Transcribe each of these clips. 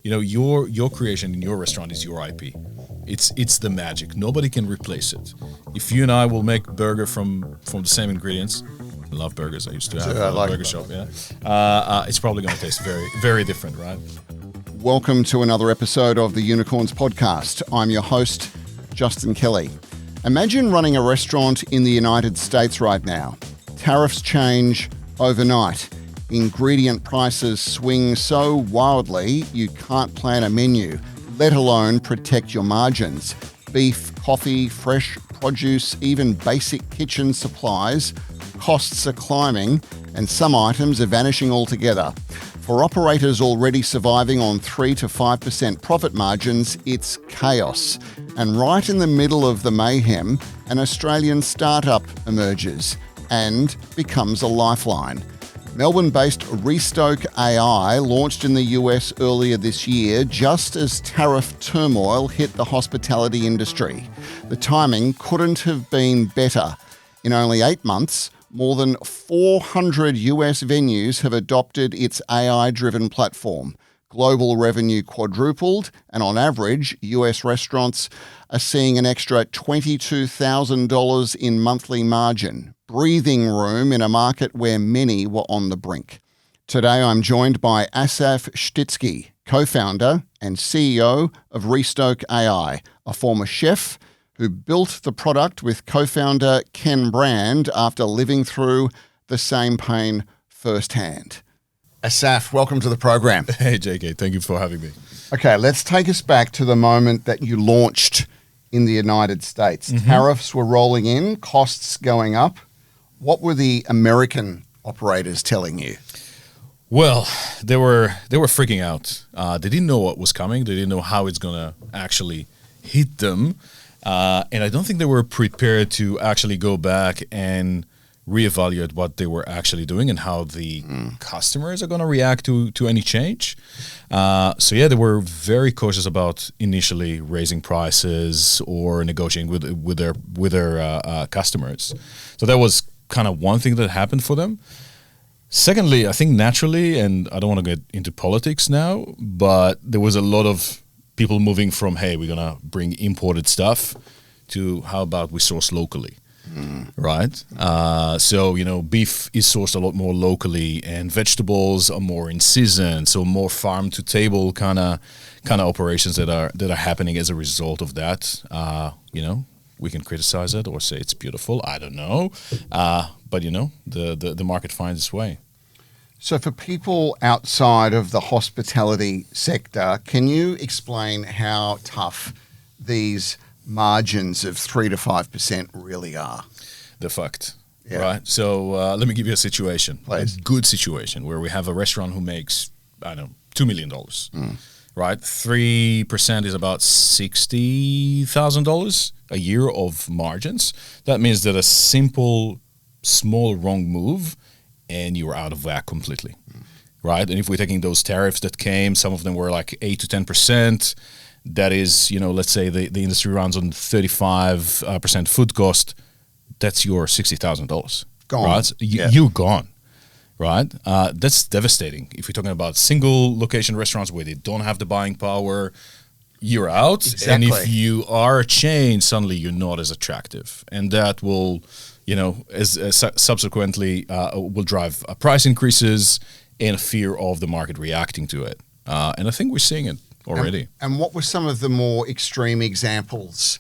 Your creation in your restaurant is your IP. It's the magic. Nobody can replace it. If you and I will make burger from the same ingredients, I love burgers. I used to have a burger shop. Yeah, it's probably going to taste very, very different, right? Welcome to another episode of the Unicorns Podcast. I'm your host, Justin Kelly. Imagine running a restaurant in the United States right now. Tariffs change overnight. Ingredient prices swing so wildly you can't plan a menu, let alone protect your margins. Beef, coffee, fresh produce, even basic kitchen supplies, costs are climbing and some items are vanishing altogether. For operators already surviving on 3 to 5% profit margins, it's chaos. And right in the middle of the mayhem, an Australian startup emerges and becomes a lifeline. Melbourne-based Restoke.ai launched in the US earlier this year just as tariff turmoil hit the hospitality industry. The timing couldn't have been better. In only 8 months, more than 400 US venues have adopted its AI-driven platform. Global revenue quadrupled, and on average, US restaurants are seeing an extra $22,000 in monthly margin. Breathing room in a market where many were on the brink. Today I'm joined by Assaf Stizki, co-founder and CEO of Restoke.ai, a former chef who built the product with co-founder Ken Brand after living through the same pain firsthand. Assaf, welcome to the program. Hey, JK, thank you for having me. Okay, let's take us back to the moment that you launched in the United States. Mm-hmm. Tariffs were rolling in, costs going up. What were the American operators telling you? Well, they were freaking out. They didn't know what was coming. They didn't know how it's going to actually hit them. And I don't think they were prepared to actually go back and reevaluate what they were actually doing and how the customers are going to react to any change. They were very cautious about initially raising prices or negotiating with their customers. So that was kind of one thing that happened for them. Secondly, I think naturally, and I don't want to get into politics now, but there was a lot of people moving from, hey, we're going to bring imported stuff to how about we source locally, right? Beef is sourced a lot more locally and vegetables are more in season. So more farm to table kind of operations that are happening as a result of that. We can criticize it or say it's beautiful. I don't know. But the market finds its way. So for people outside of the hospitality sector, can you explain how tough these margins of 3 to 5% really are? The fact, right? So let me give you a situation, Please. A good situation where we have a restaurant who makes, $2 million, right? 3% is about $60,000 a year of margins. That means that a simple, small wrong move and you're out of whack completely, right? And if we're taking those tariffs that came, some of them were like 8 to 10%. That is, let's say the industry runs on 35% food cost. That's your $60,000. Gone. Right? You're gone, right? That's devastating. If you're talking about single location restaurants where they don't have the buying power, you're out. Exactly. And if you are a chain, suddenly you're not as attractive. And that will, subsequently will drive price increases and a fear of the market reacting to it. And I think we're seeing it already. And what were some of the more extreme examples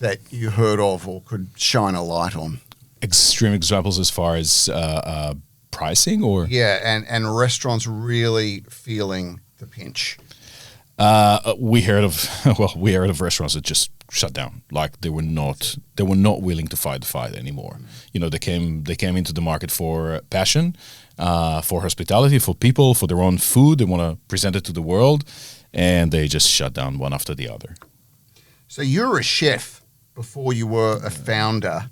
that you heard of or could shine a light on? Extreme examples as far as pricing or? Yeah, and restaurants really feeling the pinch. We heard of restaurants that just shut down. Like they were not willing to fight the fight anymore. They came into the market for passion, for hospitality, for people, for their own food. They want to present it to the world, and they just shut down one after the other. So you're a chef before you were a founder.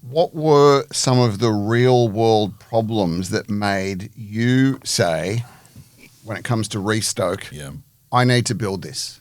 What were some of the real world problems that made you say, when it comes to Restoke, I need to build this?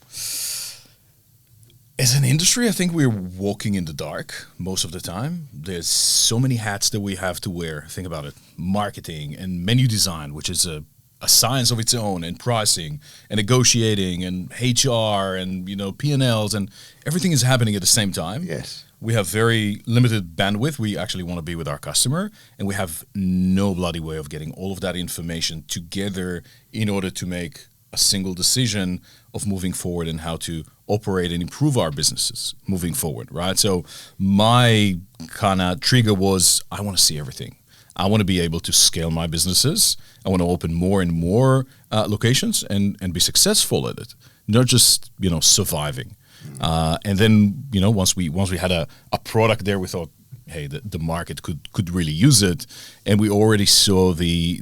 As an industry, I think we're walking in the dark most of the time. There's so many hats that we have to wear. Think about it. Marketing and menu design, which is a a science of its own, and pricing and negotiating and HR and P&Ls, and everything is happening at the same time. Yes. We have very limited bandwidth. We actually want to be with our customer, and we have no bloody way of getting all of that information together in order to make a single decision of moving forward and how to operate and improve our businesses moving forward, right? So my kind of trigger was, I want to see everything. I want to be able to scale my businesses. I want to open more and more locations and be successful at it, not just surviving. And then once we had a product there, we thought, hey, the market could really use it, and we already saw the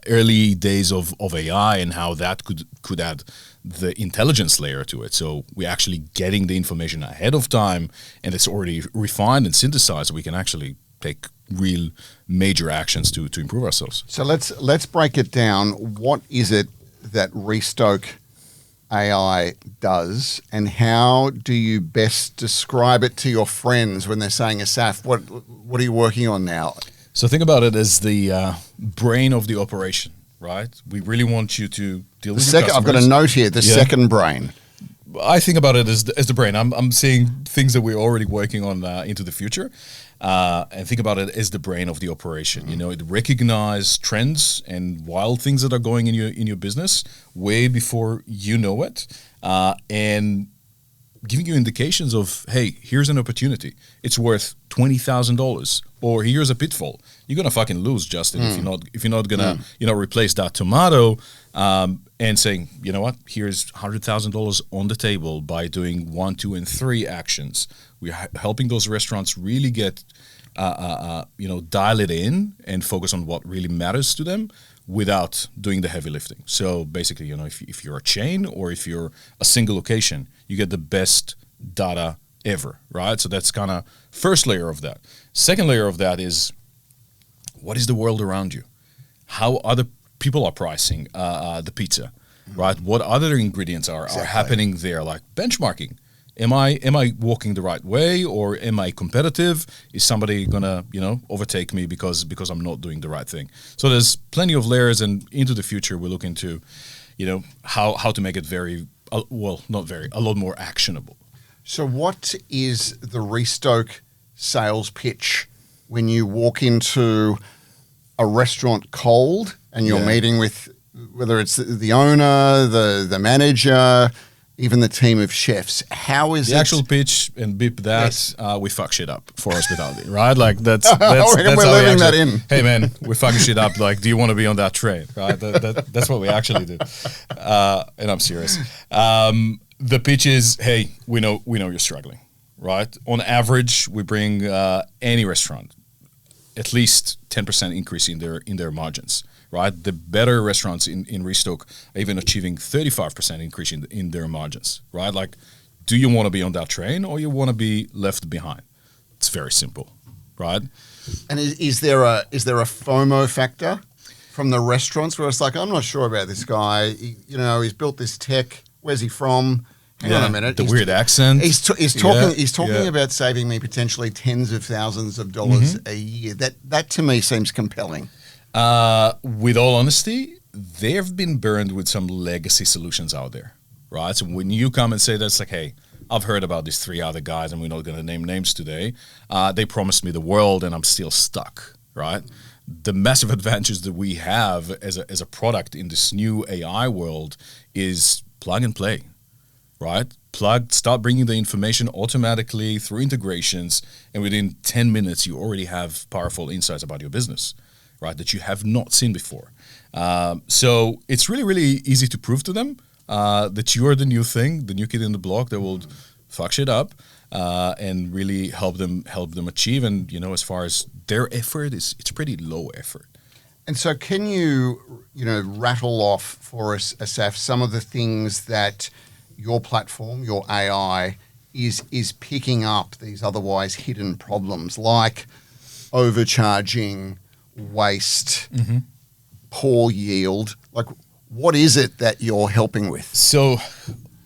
early days of AI and how that could add the intelligence layer to it. So we're actually getting the information ahead of time, and it's already refined and synthesized. So we can actually take real major actions to improve ourselves. So let's break it down. What is it that Restoke.ai does, and how do you best describe it to your friends when they're saying, Assaf, what are you working on now? So think about it as the brain of the operation, right? We really want you to deal with your customers. I've got a note here, the second brain. I think about it as the brain. I'm seeing things that we're already working on into the future, and think about it as the brain of the operation. It recognizes trends and wild things that are going in your business way before you know it, and giving you indications of, hey, here's an opportunity. It's worth $20,000, or here's a pitfall. You're gonna fucking lose, Justin, if you're not gonna replace that tomato. And saying, you know what, here's $100,000 on the table by doing 1, 2, and 3 actions. We're helping those restaurants really get, dial it in and focus on what really matters to them without doing the heavy lifting. So basically, if you're a chain or if you're a single location, you get the best data ever, right? So that's kind of first layer of that. Second layer of that is, what is the world around you? How other people are pricing the pizza, right? What other ingredients are happening there, like benchmarking. Am I walking the right way, or am I competitive? Is somebody gonna overtake me because I'm not doing the right thing? So there's plenty of layers, and into the future we're looking to, how to make it a lot more actionable. So what is the Restoke sales pitch when you walk into a restaurant cold and you're meeting with, whether it's the owner, the manager, even the team of chefs? How is the actual pitch, and beep that, yes. We fuck shit up for hospitality, right? Like that's we're leaving that in. Hey man, we're fucking shit up. Like, do you want to be on that train? Right? That's what we actually do. And I'm serious. The pitch is, hey, we know you're struggling, right? On average, we bring any restaurant at least 10% increase in their margins, right? The better restaurants in Restoke are even achieving 35% increase in their margins, right? Like, do you want to be on that train, or you want to be left behind? It's very simple, right? And is there a FOMO factor from the restaurants where it's like, I'm not sure about this guy. He's built this tech. Where's he from? Hang on a minute. The weird accent. He's talking about saving me potentially tens of thousands of dollars a year. That to me seems compelling. With all honesty, they've been burned with some legacy solutions out there, right? So when you come and say that's like, hey, I've heard about these 3 other guys, and we're not going to name names today. They promised me the world, and I'm still stuck, right? The massive advantage that we have as a product in this new AI world is plug and play. Right? Start bringing the information automatically through integrations, and within 10 minutes, you already have powerful insights about your business, right? That you have not seen before. So it's really, really easy to prove to them that you are the new thing, the new kid in the block that will fuck shit up and really help them achieve. And as far as their effort, it's pretty low effort. And so, can you rattle off for us, Assaf, some of the things that your platform, your AI, is picking up, these otherwise hidden problems like overcharging, waste, poor yield? Like, what is it that you're helping with? So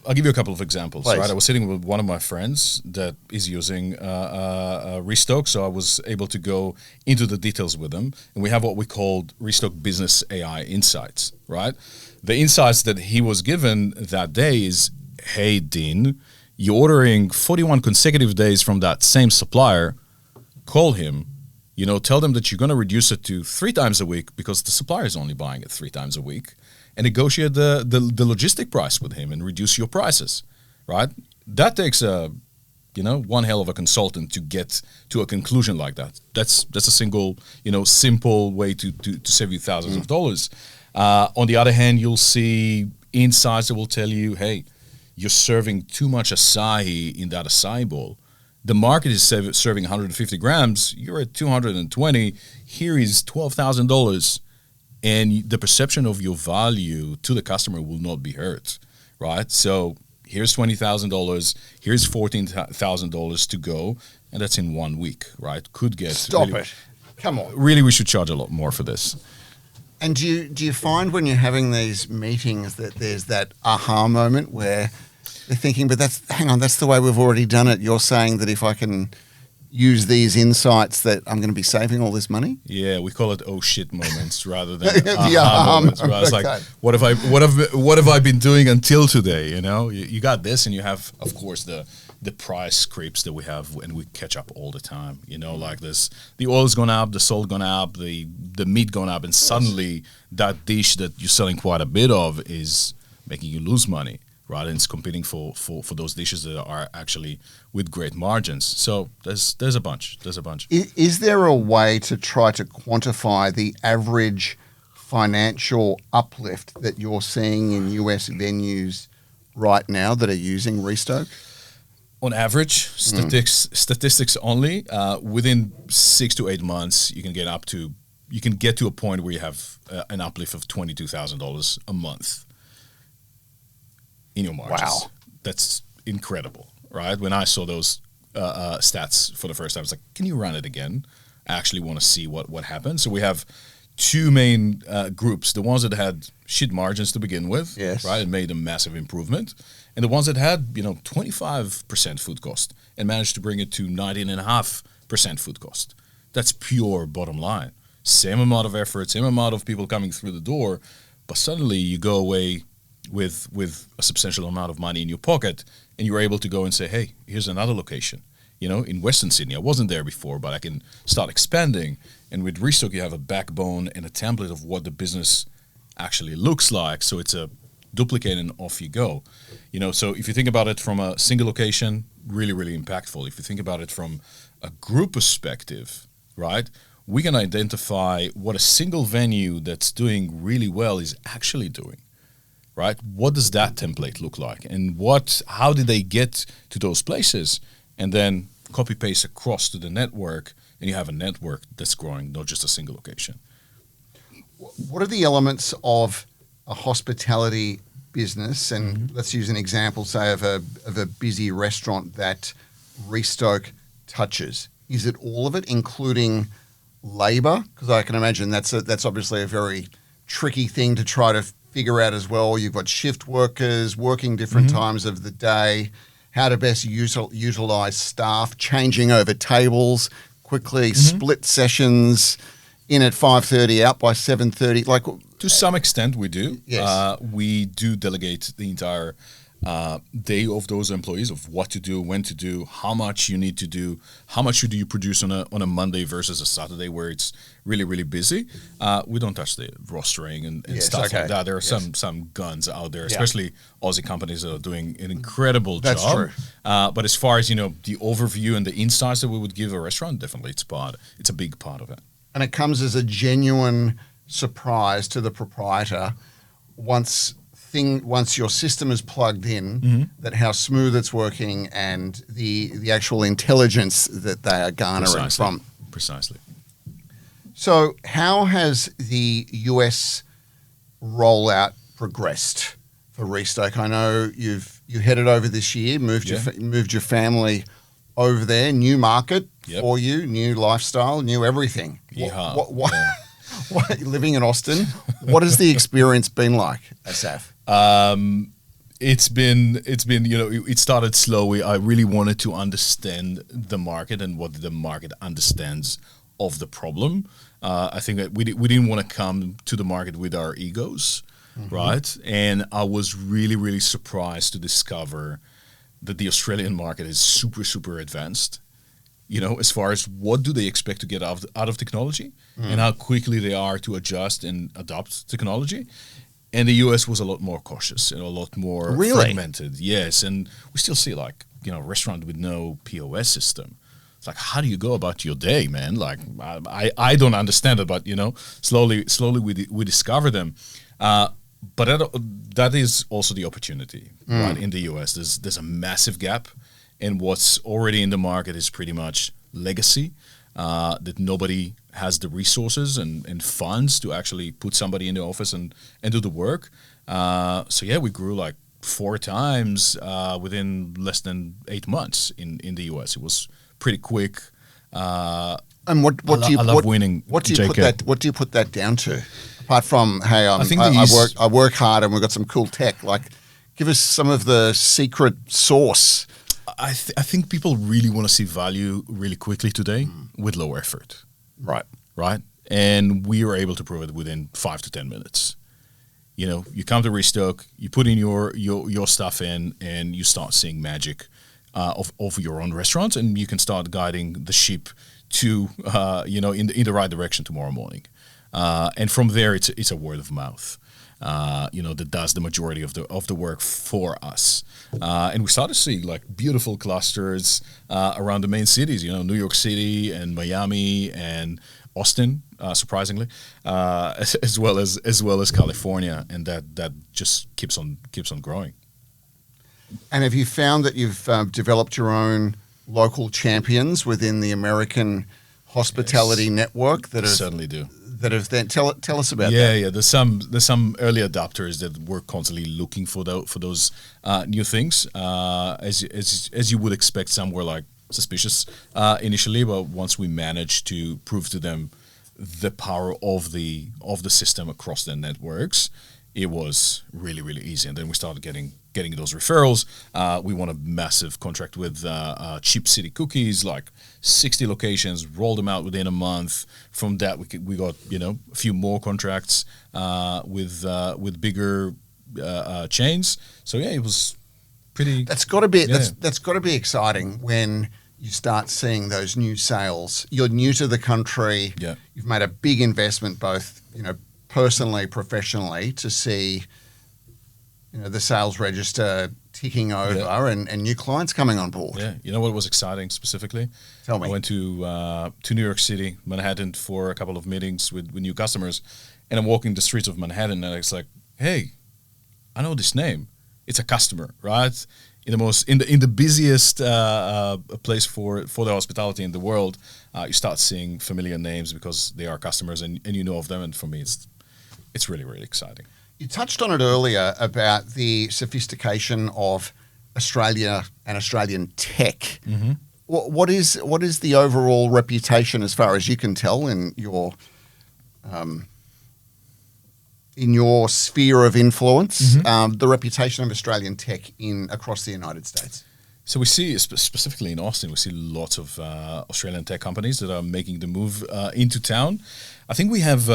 I'll give you a couple of examples. Please. Right, I was sitting with one of my friends that is using Restoke, so I was able to go into the details with them, and we have what we called Restoke Business AI Insights. Right, the insights that he was given that day is, "Hey, Dean, you're ordering 41 consecutive days from that same supplier. Call him. Tell them that you're going to reduce it to 3 times a week because the supplier is only buying it 3 times a week." And negotiate the logistic price with him and reduce your prices, right? That takes one hell of a consultant to get to a conclusion like that. That's a single, simple way to save you thousands of dollars. On the other hand, you'll see insights that will tell you, hey, you're serving too much acai in that acai bowl. The market is serving 150 grams. You're at 220. Here is $12,000. And the perception of your value to the customer will not be hurt, right? So here's $20,000, here's $14,000 to go, and that's in 1 week, right? Could get Stop it! Come on. Really, we should charge a lot more for this. And do you find when you're having these meetings that there's that aha moment where they're thinking, but that's the way we've already done it. You're saying that if I can use these insights that I'm going to be saving all this money? Yeah, we call it oh shit moments rather than the aha moments. Right? It's okay. like what have I been doing until today? You got this, and you have, of course, the price creeps that we have, and we catch up all the time. Like this, the oil's gone up, the salt gone up, the meat gone up, and suddenly that dish that you're selling quite a bit of is making you lose money. Right, and it's competing for those dishes that are actually with great margins. So there's a bunch. Is there a way to try to quantify the average financial uplift that you're seeing in US venues right now that are using Restoke? On average, statistics only, within 6 to 8 months, you can get to a point where you have an uplift of $22,000 a month in your margins. Wow. That's incredible, right? When I saw those stats for the first time, I was like, can you run it again? I actually want to see what happens. So we have 2 main groups, the ones that had shit margins to begin with, yes, right, and made a massive improvement, and the ones that had 25% food cost and managed to bring it to 19.5% food cost. That's pure bottom line. Same amount of effort, same amount of people coming through the door, but suddenly you go away with a substantial amount of money in your pocket, and you're able to go and say, hey, here's another location, in Western Sydney. I wasn't there before, but I can start expanding. And with Restoke, you have a backbone and a template of what the business actually looks like. So it's a duplicate and off you go. So if you think about it from a single location, really, really impactful. If you think about it from a group perspective, right, we can identify what a single venue that's doing really well is actually doing. Right? What does that template look like? And how did they get to those places? And then copy paste across to the network, and you have a network that's growing, not just a single location. What are the elements of a hospitality business? And let's use an example, say, of a busy restaurant that Restoke touches. Is it all of it, including labor? Because I can imagine that's obviously a very tricky thing to try to figure out as well. You've got shift workers working different times of the day, how to best utilize staff, changing over tables quickly, split sessions, in at 5:30, out by 7:30. Like, to some extent, we do. Yes. We do delegate the entire day of those employees of what to do, when to do, how much you need to do, how much do you produce on a Monday versus a Saturday where it's really, really busy. We don't touch the rostering and Yes, stuff okay. like that. There are Yes. some guns out there, especially Aussie companies that are doing an incredible That's job. true. But as far as the overview and the insights that we would give a restaurant, definitely it's a big part of it. And it comes as a genuine surprise to the proprietor once your system is plugged in, that how smooth it's working and the actual intelligence that they are garnering from. Precisely. So how has the US rollout progressed for Restoke? I know you headed over this year, moved your family over there, new market for you, new lifestyle, new everything. What living in Austin, what has the experience been like, Assaf? it's been it started slowly. I really wanted to understand the market and what the market understands of the problem. I think that we didn't want to come to the market with our egos, right? And I was really surprised to discover that the Australian market is super advanced. As far as what do they expect to get out of technology and how quickly they are to adjust and adopt technology. And the US was a lot more cautious and a lot more fragmented. Yes, and we still see a restaurant with no POS system. It's like, how do you go about your day, man? Like, I don't understand it, but slowly we discover them. But that is also the opportunity, right? In the US, there's a massive gap, and what's already in the market is pretty much legacy. That nobody has the resources and funds to actually put somebody in the office and do the work. We grew like 4 times within less than 8 months in the US. It was pretty quick. And what do you put that down to? Apart from, hey, I work hard and we've got some cool tech. Like, give us some of the secret sauce. I think people really want to see value really quickly today with low effort. Right. And we were able to prove it within 5 to 10 minutes. You come to Restoke, you put in your stuff in, and you start seeing magic of your own restaurant, and you can start guiding the ship to in the right direction tomorrow morning. And from there, it's a word of mouth. That does the majority of the work for us. And we started to see like beautiful clusters around the main cities, New York City and Miami and Austin, surprisingly, as well as California, and that just keeps on growing. And have you found that you've developed your own local champions within the American hospitality network that certainly do? That have then tell us about that. Yeah. There's some early adopters that were constantly looking for those new things. As you would expect, some were like suspicious initially, but once we managed to prove to them the power of the system across their networks, it was really easy. And then we started getting those referrals. We won a massive contract with Cheap City Cookies, like 60 locations, rolled them out within a month. From that, we got a few more contracts with bigger chains. So yeah, it was pretty. That's got to be that's got to be exciting when you start seeing those new sales. You're new to the country. Yeah. You've made a big investment, both personally, professionally, to see the sales register ticking over and new clients coming on board. Yeah, you know what was exciting specifically? Tell me. I went to New York City, Manhattan, for a couple of meetings with new customers, and I'm walking the streets of Manhattan, and it's like, hey, I know this name. It's a customer, right? In the busiest place for the hospitality in the world, you start seeing familiar names because they are customers and you know of them. And for me, it's really exciting. You touched on it earlier about the sophistication of Australia and Australian tech. Mm-hmm. What is the overall reputation, as far as you can tell, in your sphere of influence, the reputation of Australian tech across the United States? So we see, specifically in Austin, we see lots of Australian tech companies that are making the move into town. I think we have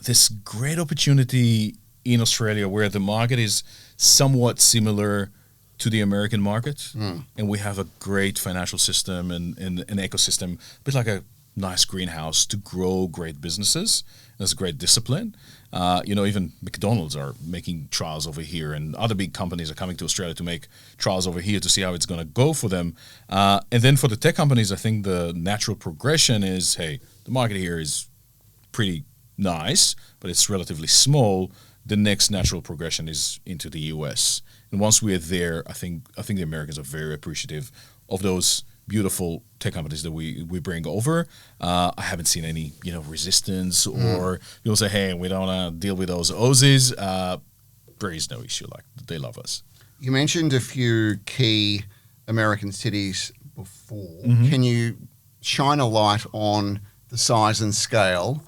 this great opportunity in Australia where the market is somewhat similar to the American market, and we have a great financial system and an ecosystem, a bit like a nice greenhouse to grow great businesses. There's a great discipline. Even McDonald's are making trials over here, and other big companies are coming to Australia to make trials over here to see how it's going to go for them. And then for the tech companies, I think the natural progression is, hey, the market here is pretty nice, but it's relatively small. The next natural progression is into the US. And once we're there, I think the Americans are very appreciative of those beautiful tech companies that we bring over. I haven't seen any resistance or people say, hey, we don't want to deal with those Aussies. There is no issue. Like, they love us. You mentioned a few key American cities before. Mm-hmm. Can you shine a light on the size and scale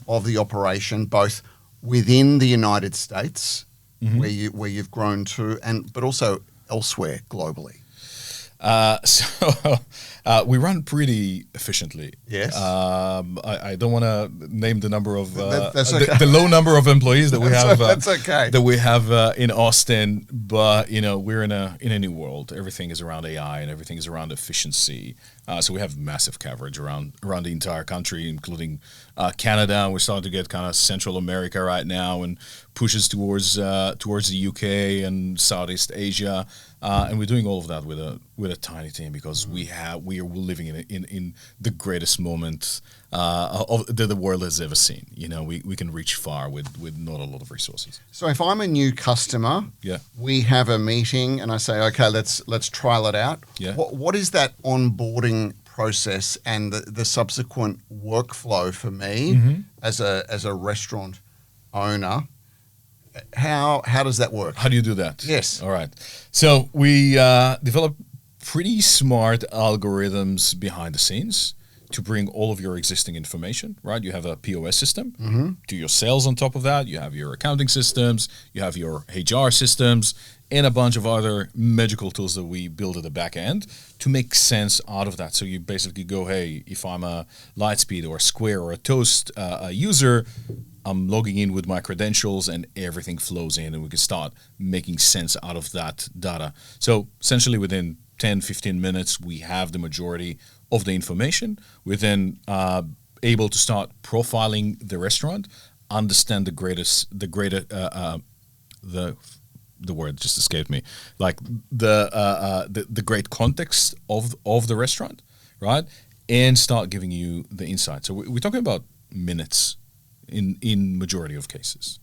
of the operation, both within the United States where you've grown to, but also elsewhere globally? We run pretty efficiently. Yes. I don't want to name the number of That's okay. the low number of employees that we have. That's okay. That we have in Austin, but we're in a new world. Everything is around AI and everything is around efficiency. So we have massive coverage around the entire country, including Canada. We're starting to get kind of Central America right now, and pushes towards the UK and Southeast Asia. And we're doing all of that with a tiny team because we are living in the greatest moment that the world has ever seen. We can reach far with not a lot of resources. So if I'm a new customer, we have a meeting and I say, okay, let's trial it out. Yeah. What is that onboarding process and the subsequent workflow for me as a restaurant owner? How does that work? How do you do that? Yes. All right. So we develop pretty smart algorithms behind the scenes to bring all of your existing information, right? You have a POS system, do your sales on top of that. You have your accounting systems, you have your HR systems, and a bunch of other magical tools that we build at the back end to make sense out of that. So you basically go, hey, if I'm a Lightspeed or a Square or a Toast user, I'm logging in with my credentials and everything flows in and we can start making sense out of that data. So essentially within 10, 15 minutes, we have the majority of the information. We're then able to start profiling the restaurant, understand the word just escaped me, like the great context of the restaurant, right? And start giving you the insight. So we're talking about minutes in majority of cases.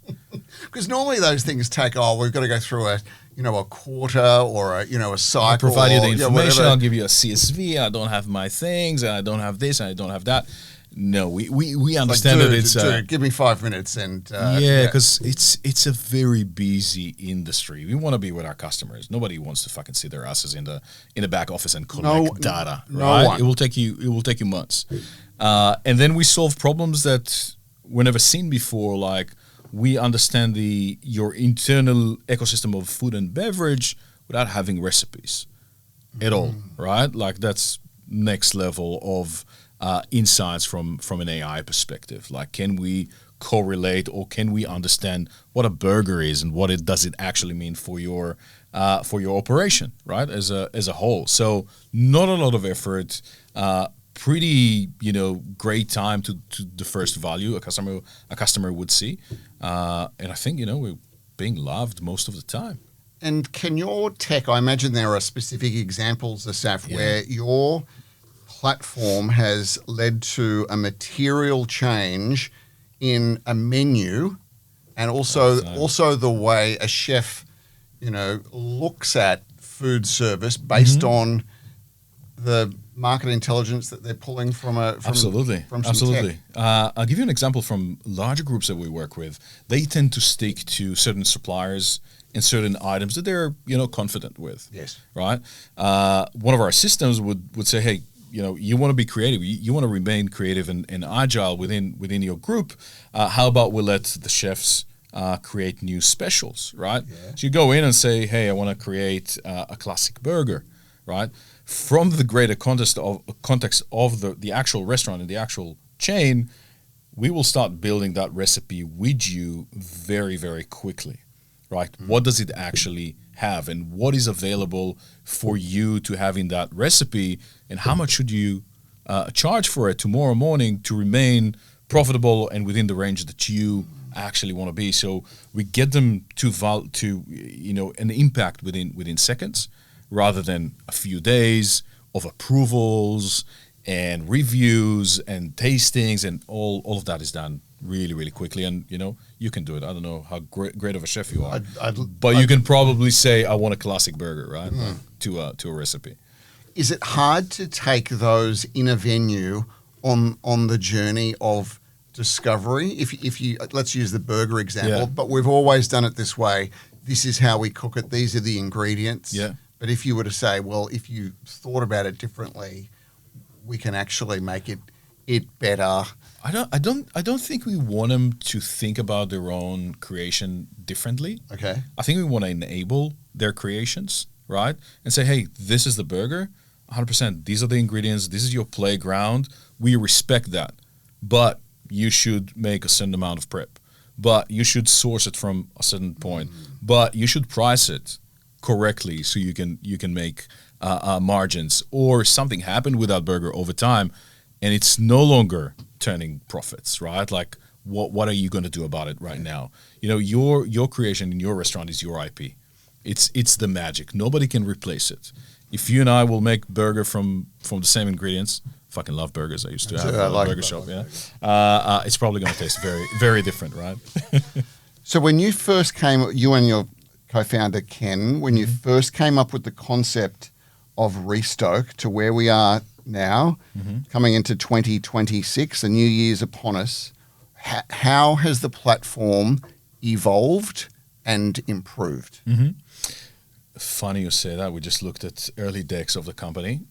Because normally those things take, we've got to go through a quarter or a cycle. I'll provide you the information. Whatever. I'll give you a CSV. I don't have my things. And I don't have this. And I don't have that. No, we understand that it's give me 5 minutes and because it's a very busy industry. We want to be with our customers. Nobody wants to fucking sit their asses in the back office and collect data. No one. It will take you months, and then we solve problems that were never seen before. Like we understand your internal ecosystem of food and beverage without having recipes at all, right? Like that's next level of insights from an AI perspective. Like, can we correlate or can we understand what a burger is and what does it actually mean for your operation, right? As a whole. So not a lot of effort. Pretty great time to the first value a customer would see, and I think we're being loved most of the time. And can your tech? I imagine there are specific examples, Assaf, where your platform has led to a material change in a menu, and also the way a chef, looks at food service based on the market intelligence that they're pulling from Absolutely. I'll give you an example from larger groups that we work with. They tend to stick to certain suppliers and certain items that they're confident with. Yes. Right. One of our systems would say, hey, you want to be creative. You want to remain creative and agile within your group. How about we let the chefs create new specials, right? Yeah. So you go in and say, hey, I want to create a classic burger, right? From the greater context of the actual restaurant and the actual chain, we will start building that recipe with you very, very quickly, right? What does it actually have and what is available for you to have in that recipe, and how much should you charge for it tomorrow morning to remain profitable and within the range that you actually want to be. So we get them to an impact within seconds, rather than a few days of approvals and reviews and tastings, and all of that is done really, really quickly. And you can do it. I don't know how great of a chef you are, but you can probably say, I want a classic burger, right? To a recipe. Is it hard to take those in a venue on the journey of discovery? If you let's use the burger example, but we've always done it this way. This is how we cook it. These are the ingredients. Yeah. But if you were to say, well, if you thought about it differently, we can actually make it it better. I don't think we want them to think about their own creation differently. Okay. I think we want to enable their creations, right? And say, hey, this is the burger, 100%. These are the ingredients. This is your playground. We respect that, but you should make a certain amount of prep. But you should source it from a certain point. But you should price it correctly so you can make margins. Or something happened with that burger over time, and it's no longer turning profits, right? Like, what are you going to do about it right now? You know, your creation in your restaurant is your IP. It's the magic. Nobody can replace it. If you and I will make burger from the same ingredients, fucking love burgers. I used to have a burger shop. Yeah, it's probably going to taste very, very different, right? So when you first came, you and your co-founder Ken, when you first came up with the concept of Restoke to where we are now, coming into 2026, a new year's upon us, how has the platform evolved and improved? Funny you say that. We just looked at early decks of the company,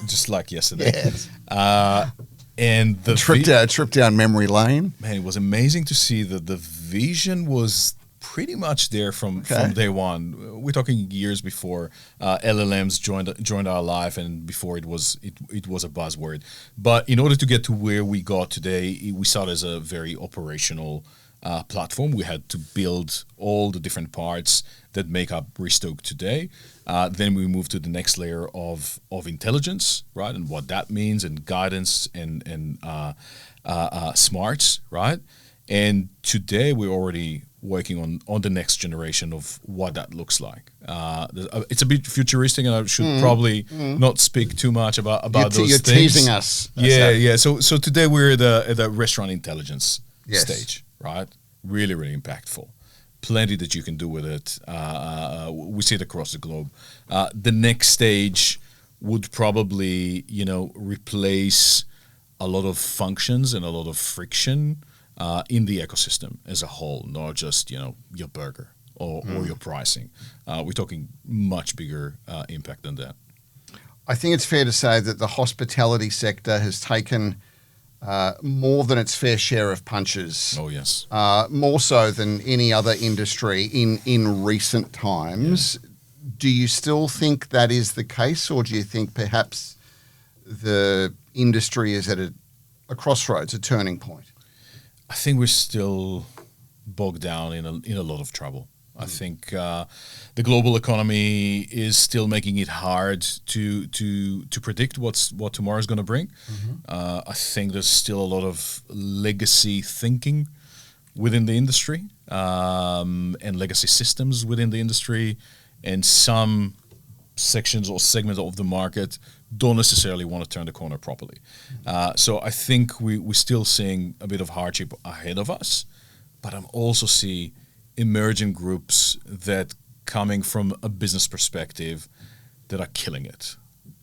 just like yesterday. Yes. And the trip down memory lane. Man, it was amazing to see that the vision was pretty much there from day one. We're talking years before LLMs joined our life, and before it was a buzzword. But in order to get to where we got today, we started as a very operational platform. We had to build all the different parts that make up Restoke today. Then we moved to the next layer of intelligence, right, and what that means, and guidance, and smarts, right. And today we're already working on the next generation of what that looks like. It's a bit futuristic, and I should probably not speak too much about those things. You're teasing us. Yeah. So today we're at the restaurant intelligence Yes. stage, right? Really, really impactful. Plenty that you can do with it. We see it across the globe. The next stage would probably, replace a lot of functions and a lot of friction in the ecosystem as a whole, not just your burger or your pricing. We're talking much bigger impact than that. I think it's fair to say that the hospitality sector has taken more than its fair share of punches. Oh yes, more so than any other industry in recent times. Yeah. Do you still think that is the case, or do you think perhaps the industry is at a crossroads, a turning point? I think we're still bogged down in a lot of trouble. I think the global economy is still making it hard to predict what tomorrow is going to bring. I think there's still a lot of legacy thinking within the industry, and legacy systems within the industry, and some sections or segments of the market don't necessarily want to turn the corner properly. So I think we're still seeing a bit of hardship ahead of us, but I'm also seeing emerging groups that, coming from a business perspective, that are killing it.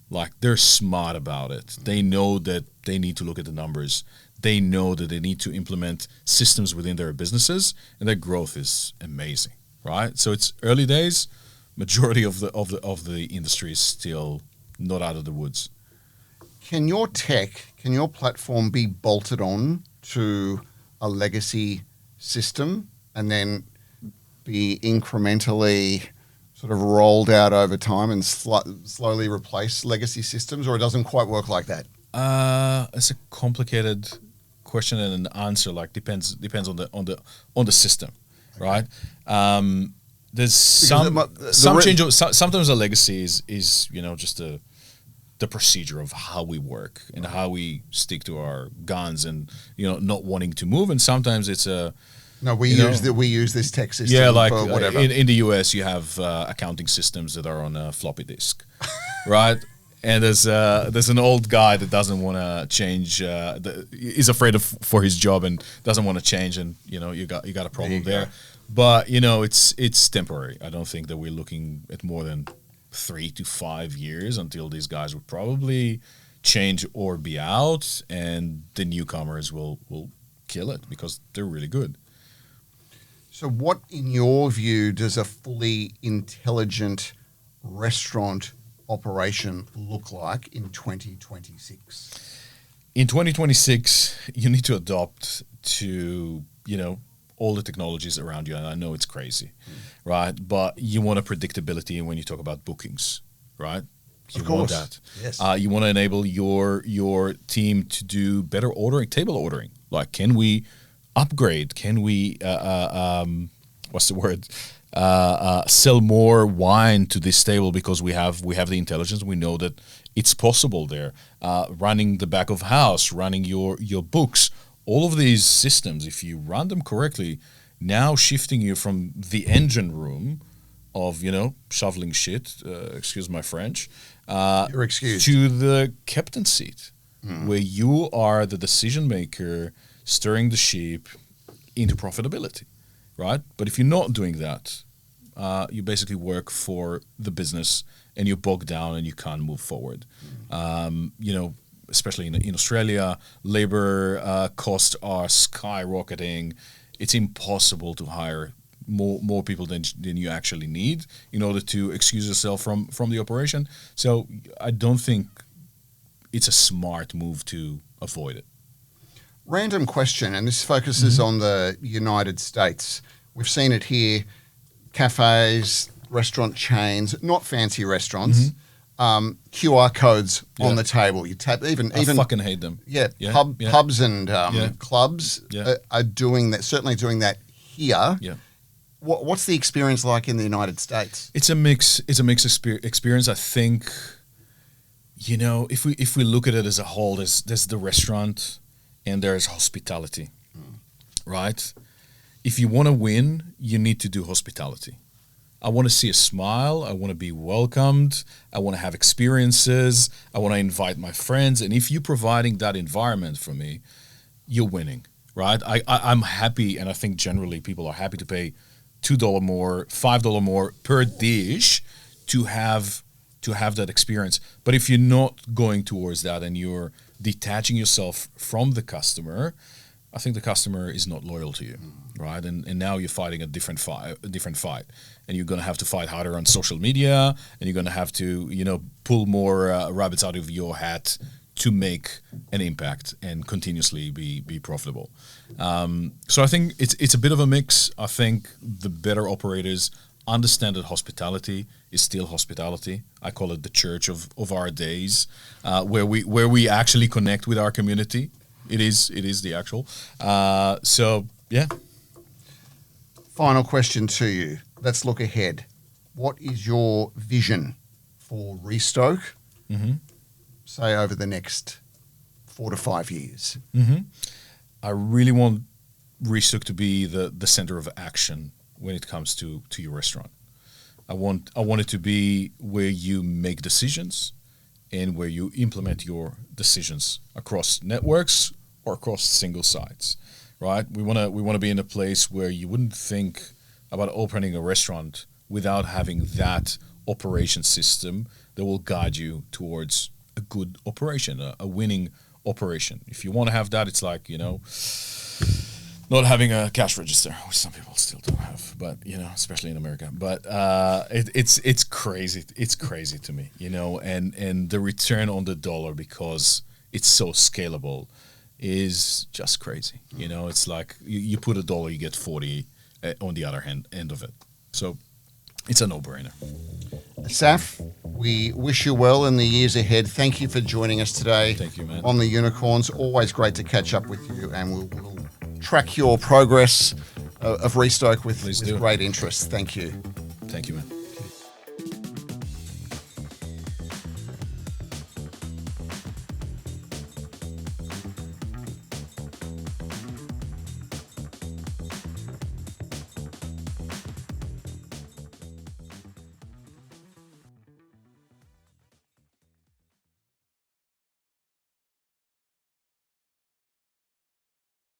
Like, they're smart about it. They know that they need to look at the numbers. They know that they need to implement systems within their businesses, and their growth is amazing, right? So it's early days. Majority of the industry is still not out of the woods. Can your platform be bolted on to a legacy system and then be incrementally sort of rolled out over time and slowly replace legacy systems, or it doesn't quite work like that? It's a complicated question, and an answer depends on the system, right? There's some change. Sometimes a legacy is just the procedure of how we work and how we stick to our guns, and not wanting to move. And sometimes it's we use this tech system. Yeah, like for whatever. In the US, you have accounting systems that are on a floppy disk, right? And there's an old guy that doesn't want to change. Is afraid for his job and doesn't want to change, and you got a problem there. But it's temporary. I don't think that we're looking at more than 3 to 5 years until these guys will probably change or be out, and the newcomers will kill it because they're really good. So what, in your view, does a fully intelligent restaurant operation look like in 2026? In 2026, you need to adopt to, all the technologies around you. And I know it's crazy, right? But you want a predictability when you talk about bookings, right? You want that. Yes. You want to enable your team to do better ordering, table ordering. Like, can we upgrade? Can we, what's the word? Sell more wine to this table because we have the intelligence. We know that it's possible there. Running the back of house, running your books, all of these systems, if you run them correctly, now shifting you from the engine room of, shoveling shit, excuse my French, You're excused. to the captain seat, where you are the decision maker, steering the ship into profitability, right? But if you're not doing that, you basically work for the business and you're bogged down and you can't move forward. Especially in Australia, labor costs are skyrocketing. It's impossible to hire more people than you actually need in order to excuse yourself from the operation. So I don't think it's a smart move to avoid it. Random question, and this focuses on the United States. We've seen it here, cafes, restaurant chains, not fancy restaurants, QR codes on the table. You tap even I fucking hate them. Pubs and clubs are doing that. Certainly doing that here. Yeah. What's the experience like in the United States? It's a mix. It's a mixed experience. I think, if we look at it as a whole, there's the restaurant and there's hospitality, right? If you want to win, you need to do hospitality. I want to see a smile. I want to be welcomed. I want to have experiences. I want to invite my friends. And if you're providing that environment for me, you're winning, right? I'm happy, and I think generally people are happy to pay $2 more, $5 more per dish to have that experience. But if you're not going towards that and you're detaching yourself from the customer, I think the customer is not loyal to you, right? And now you're fighting a different fight, and you're going to have to fight harder on social media, and you're going to have to, pull more rabbits out of your hat to make an impact and continuously be profitable. So I think it's a bit of a mix. I think the better operators understand that hospitality is still hospitality. I call it the church of our days, where we actually connect with our community. It is the actual. So yeah. Final question to you. Let's look ahead. What is your vision for Restoke? Say over the next 4 to 5 years. I really want Restoke to be the center of action when it comes to your restaurant. I want it to be where you make decisions and where you implement your decisions across networks or across single sites, right? We want to be in a place where you wouldn't think about opening a restaurant without having that operation system that will guide you towards a good operation, a winning operation. If you want to have that, it's like, not having a cash register, which some people still don't have, but especially in America. But it's crazy. It's crazy to me, and the return on the dollar, because it's so scalable, is just crazy. It's like you put $1, you get 40 on the other end of it. So it's a no-brainer. Assaf, we wish you well in the years ahead. Thank you for joining us today. Thank you, man. On the Unicorns. Always great to catch up with you, and we'll track your progress of Restoke with great interest. Thank you. Thank you, man.